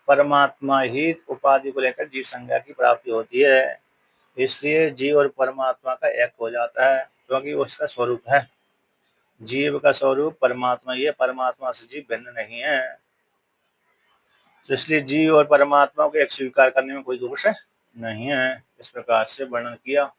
परमात्मा ही उपाधि को लेकर जीव संज्ञा की प्राप्ति होती है। इसलिए जीव और परमात्मा का एक हो जाता है, क्योंकि उसका स्वरूप है। जीव का स्वरूप परमात्मा ही है, परमात्मा से जीव भिन्न नहीं है। तो इसलिए जीव और परमात्मा को एक स्वीकार करने में कोई दोष नहीं है। इस प्रकार से वर्णन किया।